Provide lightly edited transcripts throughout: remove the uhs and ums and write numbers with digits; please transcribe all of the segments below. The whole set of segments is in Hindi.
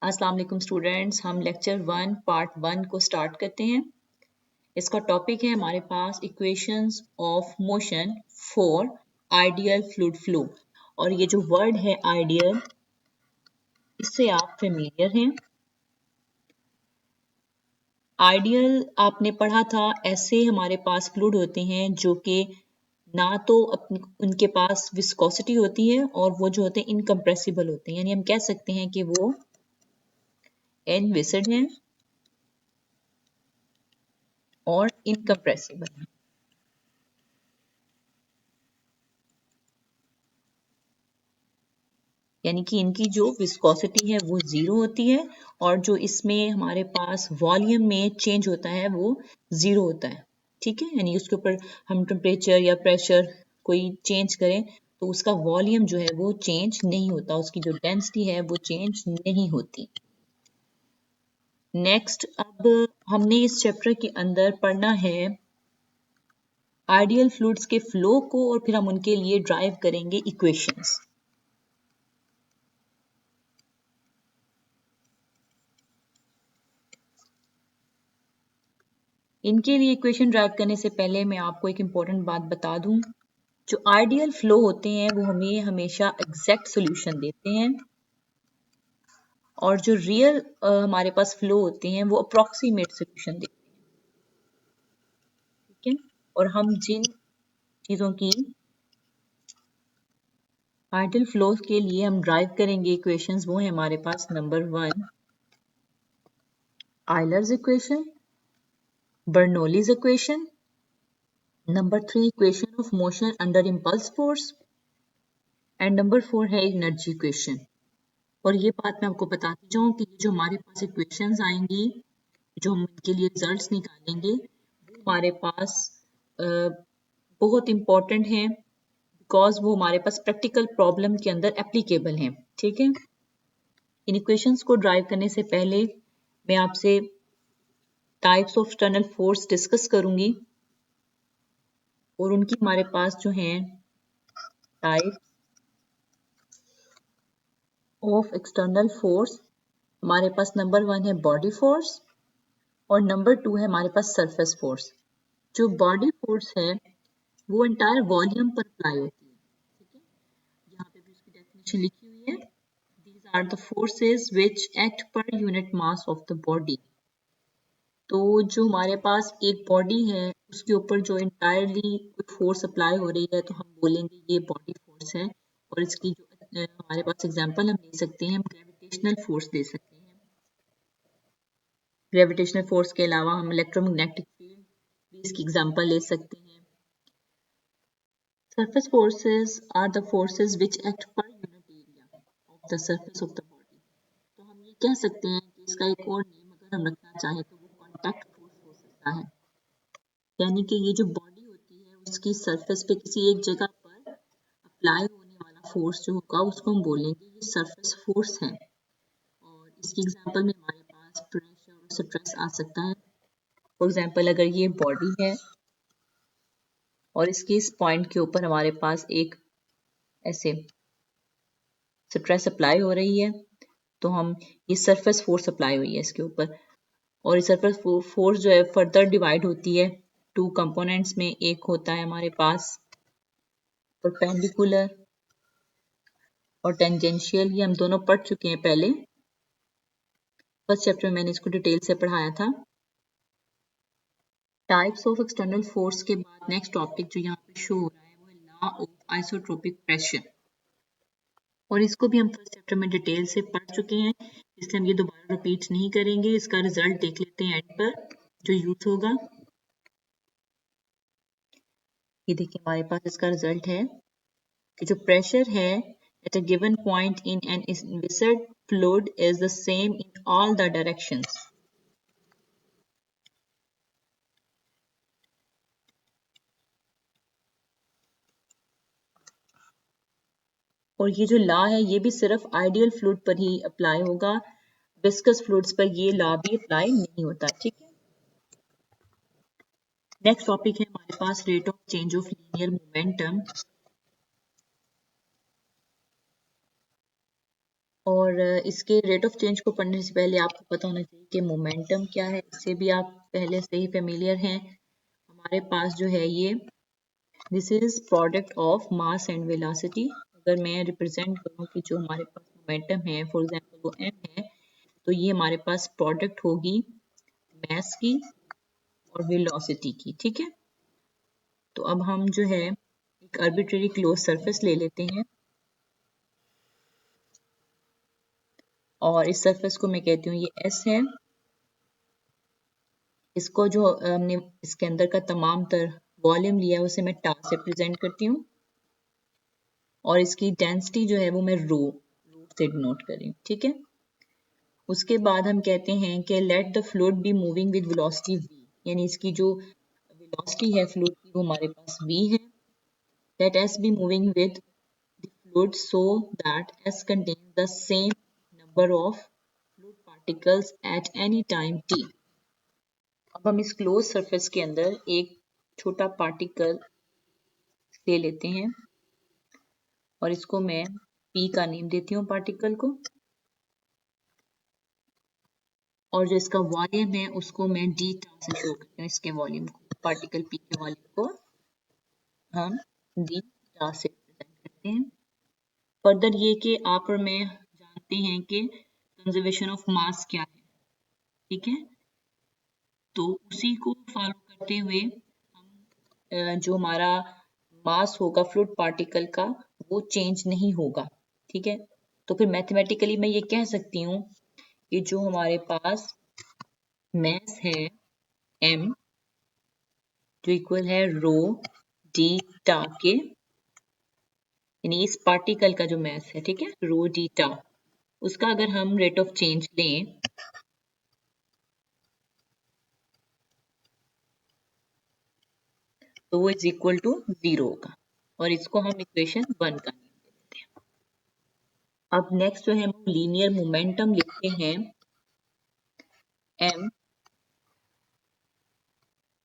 अस्सलाम वालेकुम स्टूडेंट्स, हम लेक्चर 1 पार्ट 1 को स्टार्ट करते हैं। इसका टॉपिक है हमारे पास equations of motion for ideal fluid flow. और ये जो वर्ड है आइडियल, इससे आप फेमिलियर हैं। आइडियल आपने पढ़ा था, ऐसे हमारे पास फ्लूइड होते हैं जो कि ना तो उनके पास विस्कोसिटी होती है और वो जो होते हैं इनकम्प्रेसिबल होते हैं, यानी हम कह सकते हैं कि वो इनविसिड हैं और इनकम्प्रेसिबल हैं। यानी कि इनकी जो विस्कोसिटी है वो जीरो होती है और जो इसमें हमारे पास वॉल्यूम में चेंज होता है वो जीरो होता है। ठीक है, यानी उसके ऊपर हम टेम्परेचर या प्रेशर कोई चेंज करें तो उसका वॉल्यूम जो है वो चेंज नहीं होता, उसकी जो डेंसिटी है वो चेंज नहीं होती। नेक्स्ट, अब हमने इस चैप्टर के अंदर पढ़ना है आइडियल फ्लूइड्स के फ्लो को और फिर हम उनके लिए ड्राइव करेंगे इक्वेशंस। इनके लिए इक्वेशन ड्राइव करने से पहले मैं आपको एक इम्पॉर्टेंट बात बता दूं। जो आइडियल फ्लो होते हैं वो हमें हमेशा एग्जैक्ट सॉल्यूशन देते हैं और जो रियल हमारे पास फ्लो होते हैं वो अप्रोक्सीमेट सॉल्यूशन देते हैं। ठीक है, और हम जिन चीज़ों की आइडियल फ्लो के लिए हम ड्राइव करेंगे इक्वेशंस, वो है हमारे पास number 1 Euler's equation, Bernoulli's equation, number 3 equation of motion under impulse force and number 4 है एनर्जी इक्वेशन। और ये बात मैं आपको बताती जाऊँ कि जो हमारे पास इक्वेशंस आएंगी, जो हम इनके लिए रिजल्ट्स निकालेंगे, वो हमारे पास बहुत इंपॉर्टेंट हैं बिकॉज वो हमारे पास प्रैक्टिकल प्रॉब्लम के अंदर एप्लीकेबल हैं। ठीक है, इन इक्वेशंस को ड्राइव करने से पहले मैं आपसे types of external force discuss करूंगी और उनकी हमारे पास जो हैं टाइप ऑफ एक्सटर्नल फोर्स, हमारे पास नंबर 1 है बॉडी फोर्स और नंबर 2 है हमारे पास सरफेस फोर्स। जो बॉडी फोर्स है वो एंटायर वॉल्यूम पर अप्लाई होती है। ठीक है, यहाँ पे भी उसकी डेफिनेशन लिखी हुई है। These are the forces which act per unit mass of the body। तो जो हमारे पास एक बॉडी है उसके ऊपर जो इंटायरली फोर्स अप्लाई हो रही है तो हम बोलेंगे ये बॉडी फोर्स है। और इसकी जो हमारे पास एग्जांपल हम ले सकते हैं, हम ग्रेविटेशनल फोर्स दे सकते हैं। ग्रेविटेशनल फोर्स के अलावा हम इलेक्ट्रोमैग्नेटिक फील्ड भी इसकी एग्जांपल ले सकते हैं। Surface forces are the forces which act per unit area of the surface of the body. तो हम ये कह सकते हैं कि इसका एक और नेम अगर हम रखना चाहें तो वो कॉन्टैक्ट फोर्स हो सकता है। यानी कि ये जो बॉडी होती है उसकी सरफेस पे किसी एक जगह पर अप्लाई होने वाला फोर्स जो होगा उसको हम बोलेंगे ये सरफेस फोर्स है। और इसकी एग्जांपल में हमारे पास प्रेशर और स्ट्रेस आ सकता है। फॉर एग्जांपल, अगर ये बॉडी है और इसके इस पॉइंट के ऊपर हमारे पास एक ऐसे स्ट्रेस अप्लाई हो रही है तो हम ये सरफेस फोर्स अप्लाई हुई है इसके ऊपर। और ये सरफेस फोर्स जो है फर्दर डिवाइड होती है टू कंपोनेंट्स में। एक होता है हमारे पास परपेंडिकुलर और टेंजेंशियल, ये हम दोनों पढ़ चुके हैं पहले, फर्स्ट चैप्टर में मैंने इसको डिटेल से पढ़ाया था। टाइप्स ऑफ एक्सटर्नल फोर्स के बाद नेक्स्ट टॉपिक जो यहाँ पे शो हो रहा है वो है लॉ ऑफ आइसोट्रोपिक प्रेशर। और इसको भी हम फर्स्ट चैप्टर में डिटेल से पढ़ चुके हैं, इसलिए हम ये दोबारा रिपीट नहीं करेंगे। इसका रिजल्ट देख लेते हैं एंड पर जो यूज होगा। ये देखिए हमारे पास इसका रिजल्ट है कि जो प्रेशर है at a given point in an viscid fluid is the same in all the directions। और ये जो लॉ है ये भी सिर्फ आइडियल फ्लूइड पर ही अप्लाई होगा, विस्कस फ्लूइड्स पर ये लॉ भी अप्लाई नहीं होता। ठीक है, नेक्स्ट टॉपिक है हमारे पास rate of change of linear momentum. और इसके रेट ऑफ चेंज को पढ़ने से पहले आपको पता होना चाहिए कि मोमेंटम क्या है, इससे भी आप पहले से ही फेमिलियर हैं। हमारे पास जो है ये this is product of mass and velocity. अगर मैं रिप्रेजेंट करूँ कि जो हमारे पास मोमेंटम है, फॉर एग्जांपल वो m है, तो ये हमारे पास प्रोडक्ट होगी मास की और वेलोसिटी की, ठीक है। तो अब हम जो है एक आर्बिट्रेरी क्लोज सरफेस ले लेते हैं और इस सरफेस को मैं कहती हूँ ये S है। इसको जो हमने इसके अंदर का तमाम तर वॉल्यूम लिया है उसे मैं टा से प्रेजेंट करती हूँ और इसकी डेंसिटी जो है वो मैं रो से डिनोट कर रही हूँ, ठीक है। उसके बाद हम कहते हैं कि let the fluid B moving with velocity v, यानी इसकी जो वेलोसिटी है फ्लूइड की वो हमारे पास v है। Let s be moving with the fluid so that S contains the same number of fluid particles at any time t। अब हम इस क्लोज सरफेस के अंदर एक छोटा पार्टिकल ले लेते हैं और इसको मैं P का नेम देती हूँ पार्टिकल को, और जो इसका वॉल्यूम है उसको मैं d से शो करती हूँ। इसके वॉल्यूम को, पार्टिकल P के वॉल्यूम को हम d से रिप्रेजेंट करते हैं। फर्दर ये कि आप और मैं जानते हैं कि कंजर्वेशन ऑफ मास क्या है, ठीक है। तो उसी को फॉलो करते हुए हम जो हमारा मास होगा फ्लूइड पार्टिकल का वो चेंज नहीं होगा, ठीक है। तो फिर मैथमेटिकली मैं ये कह सकती हूँ कि जो हमारे पास मास है m जो इक्वल है रो डी टा के, यानी इस पार्टिकल का जो मास है, ठीक है, रो डी टा, उसका अगर हम रेट ऑफ चेंज लें तो वो इज इक्वल टू 0 होगा और इसको हम इक्वेशन 1 का नाम दे देते हैं। अब नेक्स्ट जो है हम लीनियर मोमेंटम लिखते हैं m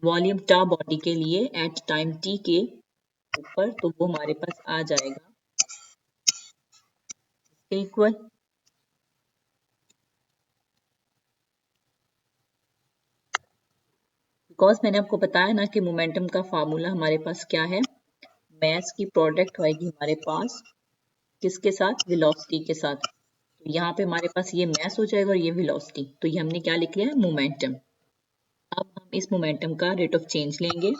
वॉल्यूम टा बॉडी के लिए एट टाइम t के ऊपर, तो वो हमारे पास आ जाएगा इक्वल बिकॉज मैंने आपको बताया ना कि मोमेंटम का फार्मूला हमारे पास क्या है, मास की प्रोडक्ट होगी हमारे पास किसके साथ, वेलोसिटी के साथ। तो यहाँ पे हमारे पास ये मास हो जाएगा और ये वेलोसिटी, तो ये हमने क्या लिख लिया है, मोमेंटम। अब हम इस मोमेंटम का रेट ऑफ चेंज लेंगे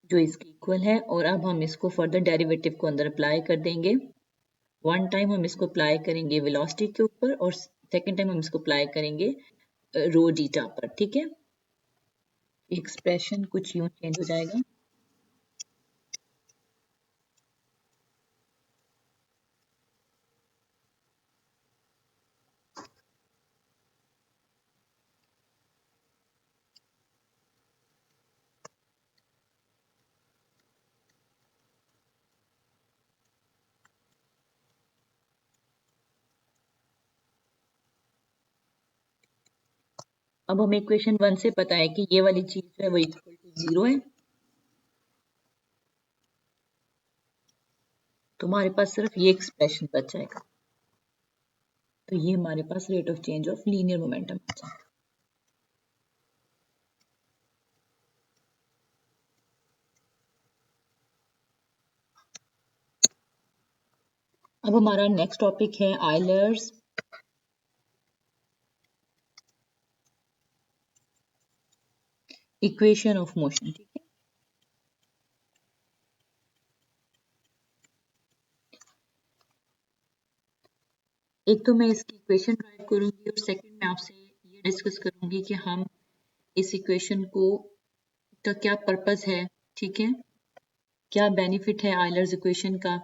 जो इसके इक्वल है, और अब हम इसको फर्दर डेरिवेटिव को अंदर अप्लाई कर देंगे। वन टाइम हम इसको अप्लाई करेंगे वेलोसिटी के ऊपर और सेकेंड टाइम हम इसको अप्लाई करेंगे रो डीटा पर, ठीक है। एक्सप्रेशन कुछ यूं चेंज हो जाएगा। अब हमें इक्वेशन 1 से पता है कि ये वाली चीज जो है वो इक्वल टू 0 है, तो हमारे पास सिर्फ ये एक्सप्रेशन बच जाएगा। तो ये हमारे पास rate of change of linear momentum बच जाएगा। अब हमारा नेक्स्ट टॉपिक है आयलर्स इक्वेशन ऑफ मोशन, ठीक है। एक तो मैं इसकी इक्वेशन ड्राइव करूंगी और सेकंड मैं आपसे ये डिस्कस करूंगी कि हम इस इक्वेशन को का क्या पर्पस है, ठीक है, क्या बेनिफिट है आयलर्स इक्वेशन का।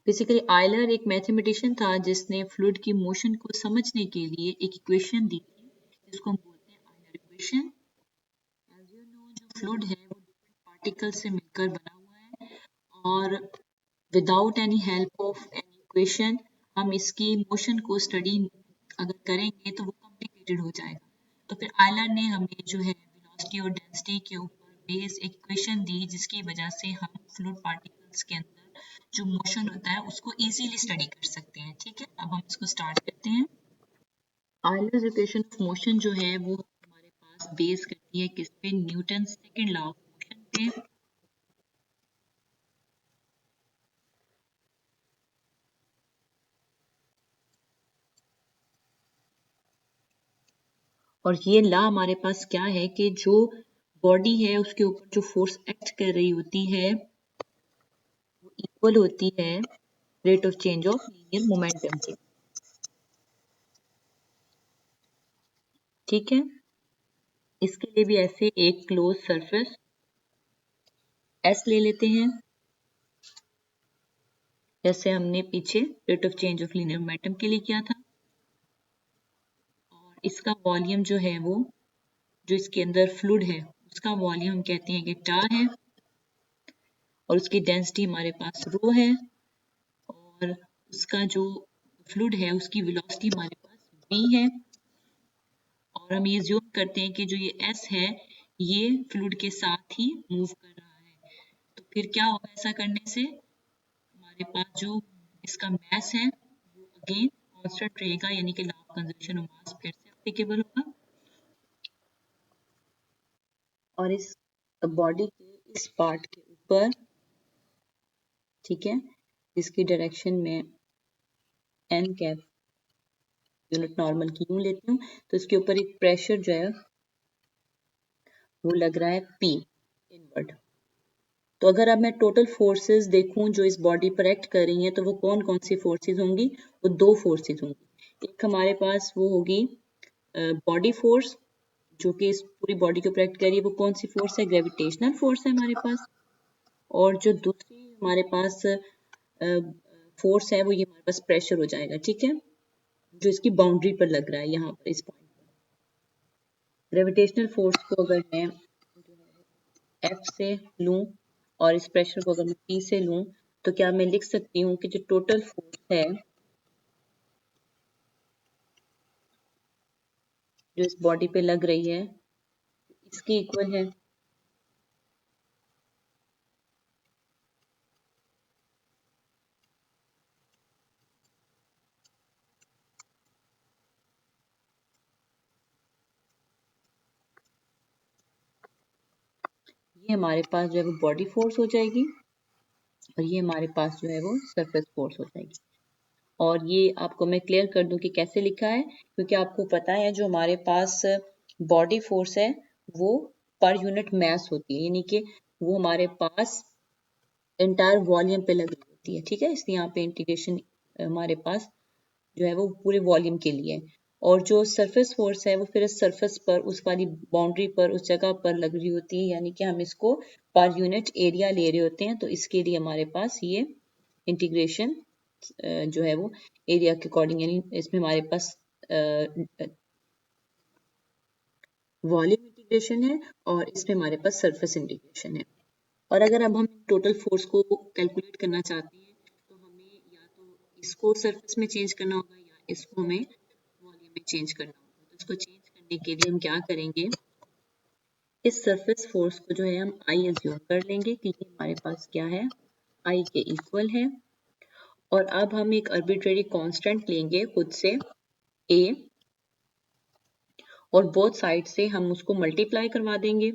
बेसिकली आयलर एक मैथमेटिशियन था जिसने फ्लूइड की मोशन को समझने के लिए एक इक्वेशन दी थी जिसको हम बोलते हैं Euler equation. As you know जो फ्लूइड है वो डिफरेंट पार्टिकल से मिलकर बना हुआ है और without any help of any equation हम इसकी मोशन को स्टडी अगर करेंगे तो वो कॉम्प्लिकेटेड हो जाएगा। तो फिर आयलर ने हमें जो है वेलोसिटी और डेंसिटी के ऊपर बेस एक इक्वेशन दी जिसकी वजह से हम फ्लूइड पार्टिकल्स के अंदर जो मोशन होता है उसको इजीली स्टडी कर सकते हैं। ठीक है, अब हम इसको स्टार्ट करते हैं। आयलर्स इक्वेशन ऑफ मोशन जो है वो हमारे पास बेस करती है किस पे, Newton second law of motion पे। और ये लॉ हमारे पास क्या है कि जो बॉडी है उसके ऊपर जो फोर्स एक्ट कर रही होती है वो इक्वल होती है rate of change of linear momentum के। ठीक है, इसके लिए भी ऐसे एक क्लोज सरफेस एस ले लेते हैं, जैसे हमने पीछे rate of change of linear momentum के लिए किया था। और इसका वॉल्यूम जो है वो, जो इसके अंदर फ्लूइड है उसका वॉल्यूम हम कहते हैं कि टार है, और उसकी डेंसिटी हमारे पास रो है, और उसका जो फ्लूइड है उसकी वेलोसिटी हमारे पास v है। और हम ये ज्यूम करते हैं कि जो ये s है ये फ्लूइड के साथ ही मूव कर रहा है। तो फिर क्या होगा ऐसा करने से, हमारे पास जो इसका मैस है वो अगेन कांस्टेंट रहेगा, यानी कि law of conservation of mass फिर से एप्लीकेबल होगा। और इस बॉडी के इस पार्ट के ऊपर, ठीक है, इसकी डायरेक्शन में एन कैप यूनिट नॉर्मल की यूं लेती हूँ, तो इसके ऊपर एक प्रेशर जो है वो लग रहा है P इनवर्ड। तो अगर अब मैं टोटल फोर्सेस देखूं जो इस बॉडी पर एक्ट कर रही हैं तो वो कौन कौन सी फोर्सेस होंगी, वो दो फोर्सेस होंगी। एक हमारे पास वो होगी बॉडी फोर्स जो कि इस पूरी बॉडी के ऊपर एक्ट कर रही है, वो कौन सी फोर्स है, ग्रेविटेशनल फोर्स है हमारे पास। और जो दूसरी हमारे पास फोर्स है वो ये हमारे पास प्रेशर हो जाएगा। ठीक है, जो इसकी बाउंड्री पर लग रहा है यहाँ पर इस पॉइंट पर। ग्रेविटेशनल फोर्स को अगर मैं F से लूं और इस प्रेशर को अगर मैं P से लूं, तो क्या मैं लिख सकती हूँ कि जो टोटल फोर्स है जो इस बॉडी पे लग रही है इसकी इक्वल है। ये हमारे पास जो है वो बॉडी फोर्स हो जाएगी, और ये हमारे पास जो है वो सरफेस फोर्स हो जाएगी। और ये आपको मैं क्लियर कर दूं कि कैसे लिखा है, क्योंकि आपको पता है जो हमारे पास बॉडी फोर्स है वो पर यूनिट मास होती है, यानी कि वो हमारे पास एंटायर वॉल्यूम पे लगी होती है। ठीक है, इसलिए यहाँ पे इंटीग्रेशन हमारे पास जो है वो पूरे वॉल्यूम के लिए है। और जो सरफेस फोर्स है वो फिर इस सरफेस पर उस वाली बाउंड्री पर उस जगह पर लग रही होती है, यानी कि हम इसको पर यूनिट एरिया ले रहे होते हैं। तो इसके लिए हमारे पास ये इंटीग्रेशन जो है वो एरिया के अकॉर्डिंग, यानी इसमें हमारे पास वॉल्यूम इंटीग्रेशन है और इसमें हमारे पास सरफेस इंटीग्रेशन है। और अगर अब हम टोटल फोर्स को कैलकुलेट करना चाहते हैं तो हमें या तो इसको सरफेस में चेंज करना होगा या इसको हमें वॉल्यूम में चेंज करना होगा। तो इसको चेंज करने के लिए हम क्या करेंगे, इस सरफेस फोर्स को जो है हम आई एज्यूम कर लेंगे कि ये हमारे पास क्या है, आई के इक्वल है। और अब हम एक आर्बिट्रेरी कांस्टेंट लेंगे खुद से ए, और बोथ साइड से हम उसको मल्टीप्लाई करवा देंगे।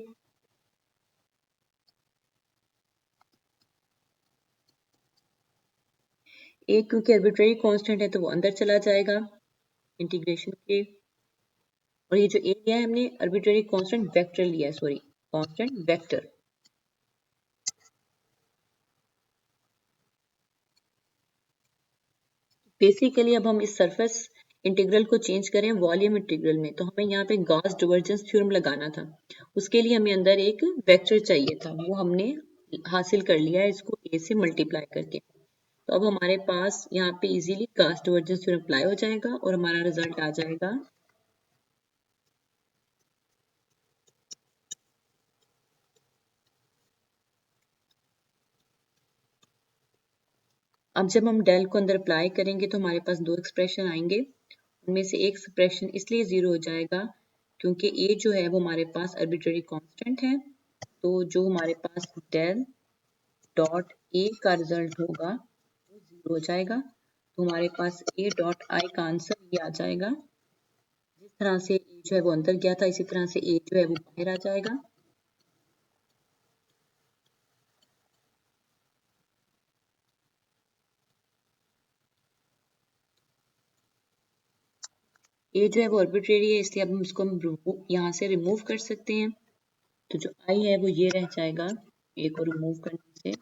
ए क्योंकि आर्बिट्रेरी कांस्टेंट है तो वो अंदर चला जाएगा इंटीग्रेशन के। और ये जो ए लिया है हमने आर्बिट्रेरी कांस्टेंट वेक्टर लिया है, सॉरी कांस्टेंट वेक्टर। बेसिकली अब हम इस सरफेस इंटीग्रल को चेंज करें वॉल्यूम इंटीग्रल में, तो हमें यहाँ पे गॉस डाइवर्जेंस थ्योरम लगाना था। उसके लिए हमें अंदर एक वेक्टर चाहिए था, वो हमने हासिल कर लिया है इसको ए से मल्टीप्लाई करके। तो अब हमारे पास यहाँ पे easily Gauss divergence theorem apply हो जाएगा और हमारा रिजल्ट आ जाएगा। अब जब हम डेल को अंदर अप्लाई करेंगे तो हमारे पास दो एक्सप्रेशन आएंगे। उनमें से एक एक्सप्रेशन इसलिए जीरो हो जाएगा क्योंकि ए जो है वो हमारे पास आर्बिट्रेरी कांस्टेंट है, तो जो हमारे पास डेल डॉट ए का रिजल्ट होगा वो 0 हो जाएगा। तो हमारे पास ए डॉट आई का आंसर ये आ जाएगा। जिस तरह से ए जो है वो अंदर गया था, इसी तरह से ए जो है वो बाहर आ जाएगा। ए जो है वो आर्बिट्रेरी है, इसलिए अब हम इसको यहाँ से रिमूव कर सकते हैं। तो जो आई है वो ये रह जाएगा ए को रिमूव करने से।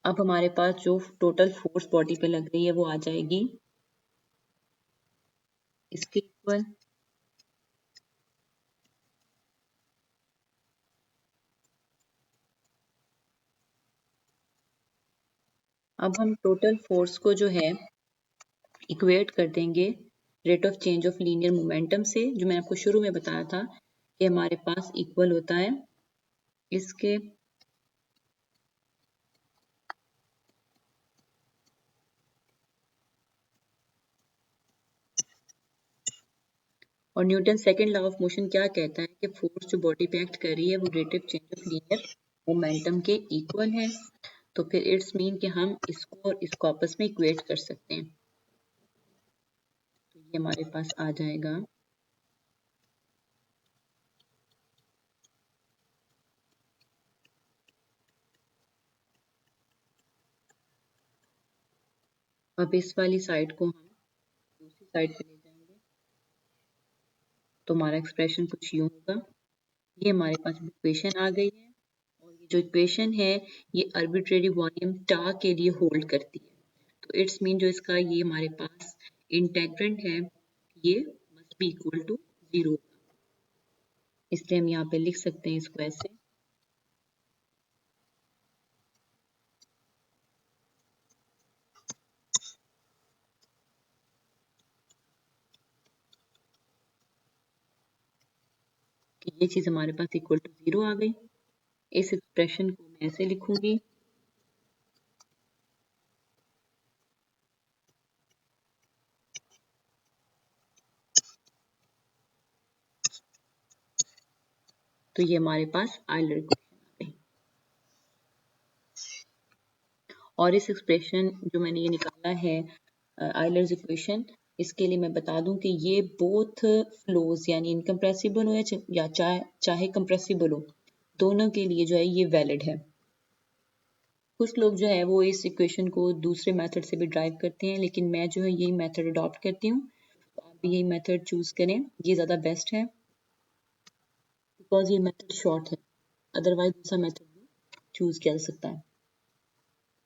अब हमारे पास जो टोटल फोर्स बॉडी पे लग रही है वो आ जाएगी इसके इक्वल। अब हम टोटल फोर्स को जो है इक्वेट कर देंगे rate of change of linear momentum से, जो मैंने आपको शुरू में बताया था कि हमारे पास इक्वल होता है इसके। और Newton second law of motion क्या कहता है कि फोर्स जो बॉडी पे एक्ट कर रही है वो rate of change of linear momentum के इक्वल है। तो फिर इट्स मीन कि हम इसको और इसको आपस में इक्वेट कर सकते हैं। तो ये हमारे पास आ जाएगा अब इस वाली साइड को हम दूसरी साइड पे ले जाएंगे तो हमारा एक्सप्रेशन कुछ यूं होगा। ये हमारे पास इक्वेशन आ गई है और ये जो इक्वेशन है ये आर्बिट्रेरी वॉल्यूम टा के लिए होल्ड करती है। तो इट्स मीन जो इसका ये हमारे पास इंटेग्रेंट है ये मस्ट बी इक्वल टू 0, इसलिए हम यहाँ पे लिख सकते हैं इसको ऐसे कि ये चीज हमारे पास इक्वल टू 0 आ गई। इस एक्सप्रेशन को मैं ऐसे लिखूंगी तो ये हमारे पास आयलर इक्वेशन आ गई। और इस एक्सप्रेशन जो मैंने ये निकाला है आयलर्स इक्वेशन, इसके लिए मैं बता दूं कि ये बोथ फ्लोज यानी इनकम्प्रेसिबल हो या चाहे कंप्रेसिबल हो, दोनों के लिए जो है ये वैलिड है। कुछ लोग जो है वो इस इक्वेशन को दूसरे मेथड से भी ड्राइव करते हैं, लेकिन मैं जो है यही मेथड अडॉप्ट करती हूँ। तो आप भी यही मेथड चूज करें, ये ज़्यादा बेस्ट है बिकॉज ये मेथड शॉर्ट है। अदरवाइज दूसरा मेथड भी चूज किया जा सकता है।